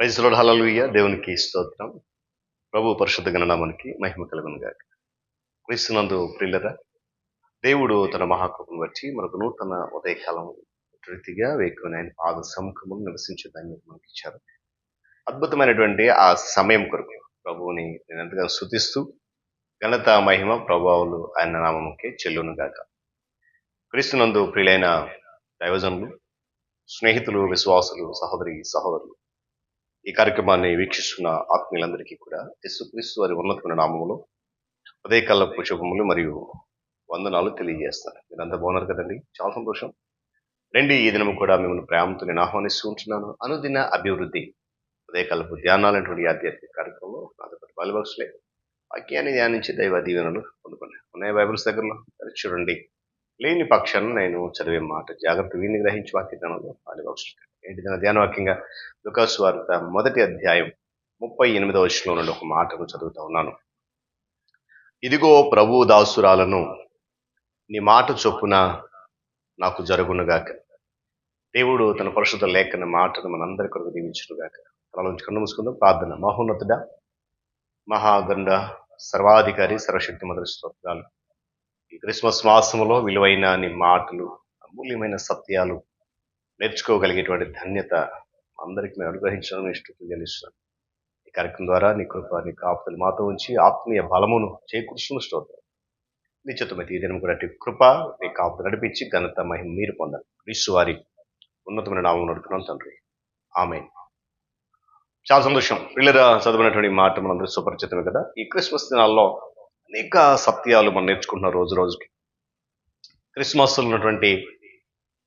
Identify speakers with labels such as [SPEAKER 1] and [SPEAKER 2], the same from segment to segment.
[SPEAKER 1] Praise lord, హల్లెలూయా. దేవునికి స్తోత్రం. ప్రభు పరిశుద్ధ గణనామానికి మహిమ కలుగును గాక. క్రీస్తునందు ప్రియులరా, దేవుడు తన మహాకృపను బట్టి మనకు నూతన ఉదయకాలం రీతిగా వేకుని ఆయన పాద సముఖమును నివసించే దాన్ని మనకి ఇచ్చారు. అద్భుతమైనటువంటి ఆ సమయం కొరకు ప్రభువుని నేను ఎంతగా స్తుతిస్తూ, ఘనత మహిమ ప్రభావాలు ఆయన నామముకే చెల్లును గాక. క్రీస్తునందు ప్రియులైన దైవజనులు, స్నేహితులు, విశ్వాసులు, సహోదరులు, ఈ కార్యక్రమాన్ని వీక్షిస్తున్న ఆత్మీయులందరికీ కూడా యేసుక్రీస్తు వారి ఉన్నతమైన నామములో ఉదయకాలపు శుభములు మరియు వందనాలు తెలియజేస్తాను. మీరంతా బాగున్నారు కదండి? చాలా సంతోషం. రండి, ఈ దినము కూడా మిమ్మల్ని ప్రేమతో నేను ఆహ్వానిస్తూ ఉంటున్నాను. అనుదిన అభివృద్ధి ఉదయకాలపు ధ్యానాలైనటువంటి ఆధ్యాత్మిక కార్యక్రమంలో నాతో పాటు బైబిల్స్లే వాక్యాన్ని ధ్యానించి దైవ దీవెనలు పొందుకోండి. ఉన్నాయి బైబిల్స్ దగ్గరలో చూడండి. లేని పక్షాన నేను చదివే మాట జాగ్రత్త వీని గ్రహించి వాక్య ధ్యానంలో బైబిల్స్ ఏంటి ధ్యాన వాక్యంగా లూకాసు వార్త 1వ అధ్యాయం 38వ వచనంలో నుండి ఒక మాటను చదువుతా ఉన్నాను. ఇదిగో ప్రభు దాసురాలను, నీ మాట చొప్పున నాకు జరుగునుగాక. దేవుడు తన పరిశుద్ధ లేఖన మాటను మనందరి కొరకు దీవించునుగాక. తల నుంచి కన్ను మూసుకుందాం. ప్రార్థన. మహోన్నతుడ, మహాగండ, సర్వాధికారి, సర్వశక్తి మొదటి స్తోత్రాలు. ఈ క్రిస్మస్ మాసంలో విలువైన నీ మాటలు, అమూల్యమైన సత్యాలు నేర్చుకోగలిగేటువంటి ధన్యత అందరికీ మేము అనుగ్రహించడం ఇష్టం చెల్లిస్తున్నాను. ఈ కార్యక్రమం ద్వారా నీ కృప, నీ కాపుదలు మాతో ఉంచి ఆత్మీయ బలమును చేకూర్చున్న స్తోత్రం. నీ చిత్తమైతే ఈ దినం కూడా కృప, నీ కాపుదలు నడిపించి ఘనత మహిమ మీరు పొందాలి. క్రీస్తు వారి ఉన్నతమైన నామం నడుపుతున్నాను తండ్రి, ఆమేన్. చాలా సంతోషం. పిల్లల చదివినటువంటి మాట మనందరూ సుపరిచితమే కదా. ఈ క్రిస్మస్ దినాల్లో అనేక సత్యాలు మనం నేర్చుకుంటున్నాం రోజు రోజుకి. క్రిస్మస్ ఉన్నటువంటి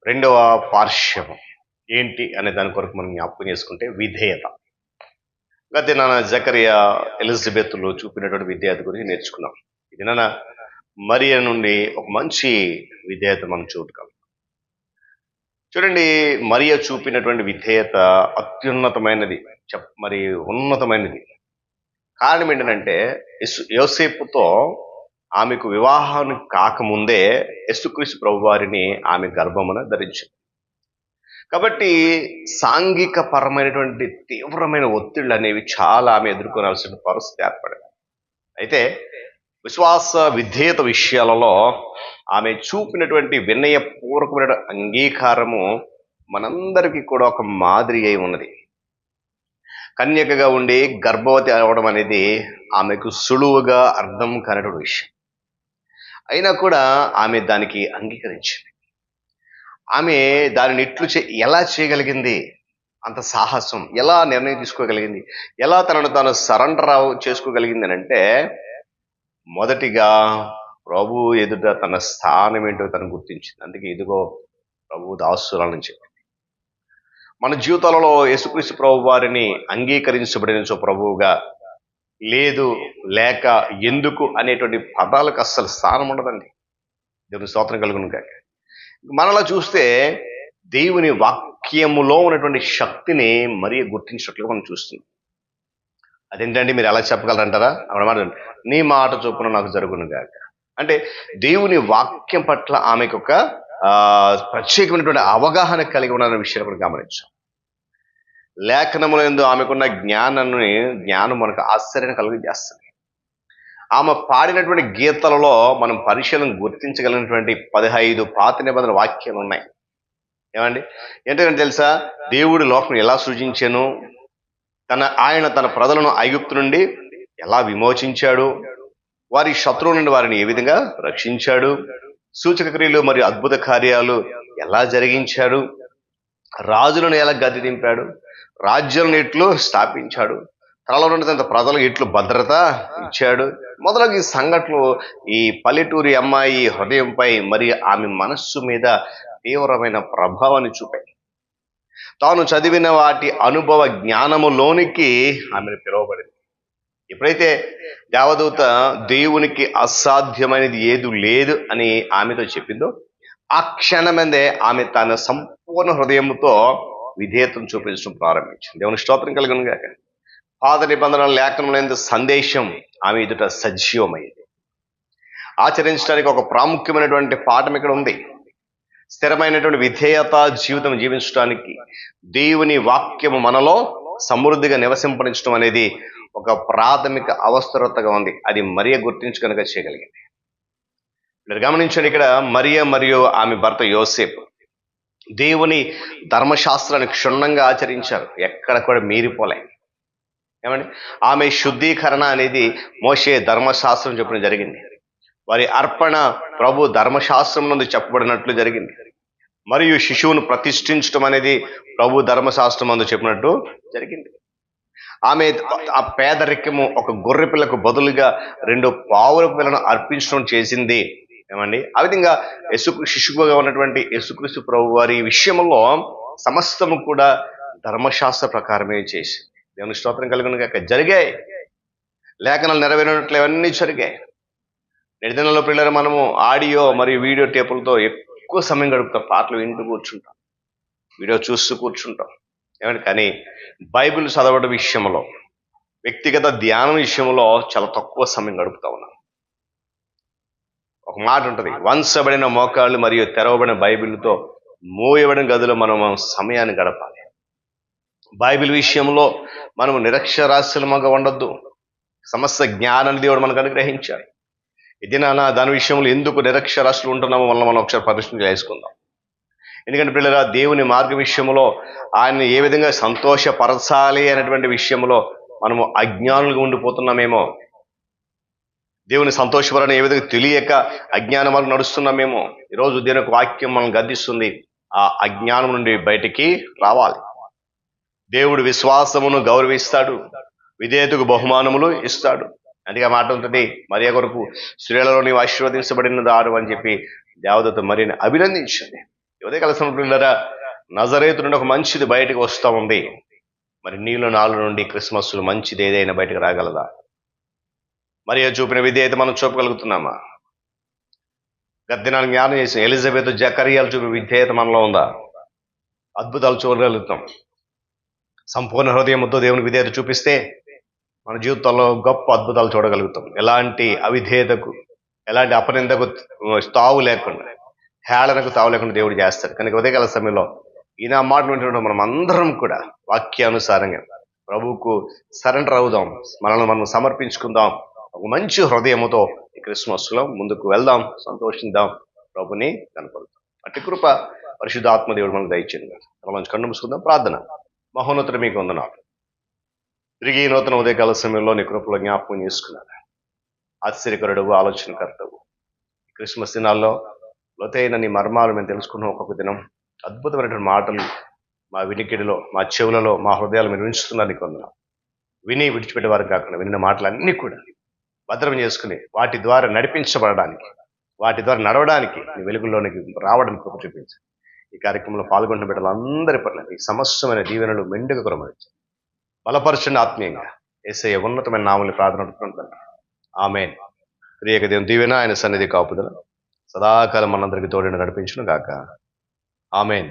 [SPEAKER 1] రెండవ పార్శ్వం ఏంటి అనే దాని కొరకు మనం జ్ఞాపకం చేసుకుంటే విధేయత. గత నాన్న జకరియా, ఎలిజబెత్లు చూపినటువంటి విధేయత గురించి నేర్చుకున్నాం. ఇది నాన్న మరియ నుండి ఒక మంచి విధేయత మనం చూడగలం. చూడండి, మరియ చూపినటువంటి విధేయత అత్యున్నతమైనది, మరి ఉన్నతమైనది. కారణం ఏంటంటే యోసేపుతో ఆమెకు వివాహాన్ని కాకముందే యేసుక్రీస్తు ప్రభు వారిని ఆమె గర్భమున ధరించింది. కాబట్టి సాంఘిక పరమైనటువంటి తీవ్రమైన ఒత్తిళ్లు అనేవి చాలా ఆమె ఎదుర్కొనాల్సిన పరిస్థితి ఏర్పడింది. అయితే విశ్వాస విధేయత విషయాలలో ఆమె చూపినటువంటి వినయపూర్వకమైన అంగీకారము మనందరికీ కూడా ఒక మాదిరి అయి ఉన్నది. కన్యకగా ఉండి గర్భవతి అవడం అనేది ఆమెకు సులువుగా అర్థం కానటువంటి విషయం. అయినా కూడా ఆమె దానికి అంగీకరించింది. ఆమె దానిని ఎలా చేయగలిగింది? అంత సాహసం ఎలా నిర్ణయం తీసుకోగలిగింది? ఎలా తనను తాను సరెండర్ చేసుకోగలిగింది అని అంటే, మొదటిగా ప్రభు ఎదుట తన స్థానం ఏంటో తను గుర్తించింది. అందుకే ఇదిగో ప్రభు దాసురాలని చెప్పింది. మన జీవితాలలో యేసుక్రీస్తు ప్రభు వారిని అంగీకరించబడిన ప్రభువుగా లేదు, లేక, ఎందుకు అనేటువంటి పదాలకు అస్సలు స్థానం ఉండదండి. దేవుని స్తోత్రం కలుగును గాక. మనలా చూస్తే దేవుని వాక్యములో ఉన్నటువంటి శక్తిని మరీ గుర్తించినట్లుగా మనం చూస్తున్నాం. అదేంటండి, మీరు ఎలా చెప్పగలరంటారా? అన్నమాట, నీ మాట చొప్పున నాకు జరుగును గాక. అంటే దేవుని వాక్యం పట్ల ఆమెకు ఒక ప్రత్యేకమైనటువంటి అవగాహన కలిగి ఉన్న విషయాన్ని కూడా గమనించాం. లేఖనములందు ఆమెకున్న జ్ఞానం మనకు ఆశ్చర్యాన్ని కలిగజేస్తుంది. ఆమె పాడినటువంటి గీతాలలో మనం పరిశీలన గుర్తించగలిగినటువంటి 15 పాత నిబంధన వాక్యాలు ఉన్నాయి. ఏమండి, ఏంటంటే తెలుసా? దేవుడు లోకం ఎలా సృజించాను, ఆయన తన ప్రజలను ఐగుప్తు నుండి ఎలా విమోచించాడు, వారి శత్రువుల నుండి వారిని ఏ విధంగా రక్షించాడు, సూచక క్రియలు మరియు అద్భుత కార్యాలు ఎలా జరిగించాడు, రాజులను ఎలా గద్దె దింపాడు, రాజ్యాలను ఎట్లు స్థాపించాడు, తనలో నుండి ప్రజలకు ఎట్లు భద్రత ఇచ్చాడు, మొదలగు ఈ సంఘటనలు ఈ పల్లెటూరి అమ్మాయి హృదయంపై మరియు ఆమె మనస్సు మీద తీవ్రమైన ప్రభావాన్ని చూపాయి. తాను చదివిన వాటి అనుభవ జ్ఞానములోనికి ఆమెను పిలువబడింది. ఎప్పుడైతే దేవదూత దేవునికి అసాధ్యమైనది ఏది లేదు అని ఆమెతో చెప్పిందో, ఆ క్షణమందే ఆమె తన సంపూర్ణ హృదయంతో విధేయతను చూపించడం ప్రారంభించింది. దేవుని స్తోత్రం కలుగును గాక. పాత నిబంధన లేఖనంలో సందేశం ఆమె ఎదుట సజీవమైంది. ఆచరించడానికి ఒక ప్రాముఖ్యమైనటువంటి పాఠం ఇక్కడ ఉంది. స్థిరమైనటువంటి విధేయత జీవితం జీవించడానికి దేవుని వాక్యము మనలో సమృద్ధిగా నివసింపడించడం అనేది ఒక ప్రాథమిక అవసరతగా ఉంది. అది మరియ గుర్తించి కనుక చేయగలిగింది. మీరు గమనించండి, ఇక్కడ మరియ మరియు ఆమె భర్త యోసేపు దేవుని ధర్మశాస్త్రాన్ని క్షుణ్ణంగా ఆచరించారు. ఎక్కడ కూడా మీరిపోలే. ఏమండి, ఆమె శుద్ధీకరణ అనేది మోషే ధర్మశాస్త్రం చెప్పడం జరిగింది. వారి అర్పణ ప్రభు ధర్మశాస్త్రం నుండి చెప్పబడినట్లు జరిగింది. మరియు శిశువును ప్రతిష్ఠించడం అనేది ప్రభు ధర్మశాస్త్రం అందు చెప్పినట్టు జరిగింది. ఆమె ఆ పేదరికము ఒక గొర్రె పిల్లకు బదులుగా 2 పావుల పిల్లను అర్పించడం చేసింది. ఏమండి, ఆ విధంగా శిశువుగా ఉన్నటువంటి యేసుక్రీస్తు ప్రభు వారి విషయంలో సమస్తము కూడా ధర్మశాస్త్ర ప్రకారమే చేసింది. దేవుని స్తోత్రం కలుగును గాక. జరిగాయి, లేఖనాలు నెరవేరినట్లు అవన్నీ జరిగాయి. నేటి దినాల్లో పిల్లలు మనము ఆడియో మరియు వీడియో టేపులతో ఎక్కువ సమయం గడుపుతాం. పాటలు వింటూ కూర్చుంటాం, వీడియో చూస్తూ కూర్చుంటాం. ఏమంటే, కానీ బైబిల్ చదవడం విషయంలో, వ్యక్తిగత ధ్యానం విషయంలో చాలా తక్కువ సమయం గడుపుతా ఉన్నాం. ఒక మాట ఉంటుంది, వంచబడిన మోకాళ్ళు మరియు తెరవబడిన బైబిల్తో మూయబడిన గదిలో మనం సమయాన్ని గడపాలి. బైబిల్ విషయంలో మనము నిరక్షరాస్యులముగా ఉండొద్దు. సమస్త జ్ఞానాన్ని దేవుడు మనకు అనుగ్రహించాడు. ఇది దాని విషయంలో ఎందుకు నిరక్షరాస్యులు ఉంటున్నామో మనం ఒకసారి పరిశీలన చేసుకుందాం. ఎందుకంటే పిల్లల, దేవుని మార్గ విషయంలో ఆయన్ని ఏ విధంగా సంతోషపరచాలి అనేటువంటి విషయంలో మనము అజ్ఞానులుగా ఉండిపోతున్నామేమో. దేవుని సంతోషపరని ఏ విధంగా తెలియక అజ్ఞానం వరకు నడుస్తున్నామేమో. ఈరోజు దేవుని వాక్యం మనం గద్దిస్తుంది, ఆ అజ్ఞానం నుండి బయటికి రావాలి. దేవుడు విశ్వాసమును గౌరవిస్తాడు, విధేయతకు బహుమానములు ఇస్తాడు. అందుకే మాట ఉంటుంది, మరియ కొరకు స్త్రీలలో నీవు ఆశీర్వదించబడిన దారు అని చెప్పి దేవదూత మరియని అభినందించింది. ఉదయకాల సమయంలో నజరేతు నుండి ఒక మంచిది బయటకు వస్తూ ఉంది. మరి నీళ్ళు నాలుగు నుండి క్రిస్మస్లు మంచిది ఏదైనా బయటకు రాగలదా? మరియ చూపిన విధేయత మనం చూపగలుగుతున్నామా? గద్దినాన్ని జ్ఞానం చేసిన ఎలిజబెత్ జకరియాలు చూపిన విధేయత మనలో ఉందా? అద్భుతాలు చూడగలుగుతాం. సంపూర్ణ హృదయంతో దేవుని విధేయత చూపిస్తే మన జీవితంలో గొప్ప అద్భుతాలు చూడగలుగుతాం. ఎలాంటి అవిధేయతకు, ఎలాంటి అపనిందకు తావు లేకుండా, హేళనకు తావు లేకుండా దేవుడు చేస్తాడు. కనుక ఉదయకాల సమయంలో ఈయన మాట వింటున్న మనం అందరం కూడా వాక్యానుసారంగా ప్రభువుకు సరెండర్ అవుదాం, మనల్ని మనం సమర్పించుకుందాం. ఒక మంచి హృదయముతో ఈ క్రిస్మస్లో ముందుకు వెళ్దాం, సంతోషిద్దాం, ప్రభుని కనపడతాం. అట్టి కృప పరిశుద్ధ ఆత్మదేవుడు మనకు దయచేయండి. మనం కన్ను మూసుకుందాం. ప్రార్థన. మహోన్నతుడు మీకు వందనాలు. తిరిగి నూతన ఉదయకాల సమయంలో నీ కృపలో జ్ఞాపకం చేసుకున్నాను. ఆశ్చర్యకరుడు, ఆలోచనకర్తవు. క్రిస్మస్ దినాల్లో లోతైన నీ మర్మాలు మేము తెలుసుకున్నాం. ఒక్కొక్క దినం అద్భుతమైనటువంటి మాటలు మా వినికిడిలో, మా చెవులలో, మా హృదయాలు మీరు ఉంచుతున్నారు. నీకు వందనాలు. విని విడిచిపెట్టేవారు కాకుండా వినిన మాటలన్నీ కూడా భద్రం చేసుకుని వాటి ద్వారా నడిపించబడడానికి, వాటి ద్వారా నడవడానికి, నీ వెలుగుల్లోనికి రావడానికి కృప చూపించి ఈ కార్యక్రమంలో పాల్గొంటున్న బిడ్డలందరి పట్ల ఈ సమస్తమైన దీవెనలు మెండుగా కురమరించండి. బలపరచండి ఆత్మీయంగా. యేసయ్య ఉన్నతమైన నామములో ప్రార్థన అడుగుతున్నాను. ఆమేన్. ప్రియక దేవుని దీవెన, ఆయన సన్నిధి కాపుదల సదాకాలం మనందరికీ తోడుని నడిపించును గాక. ఆమేన్.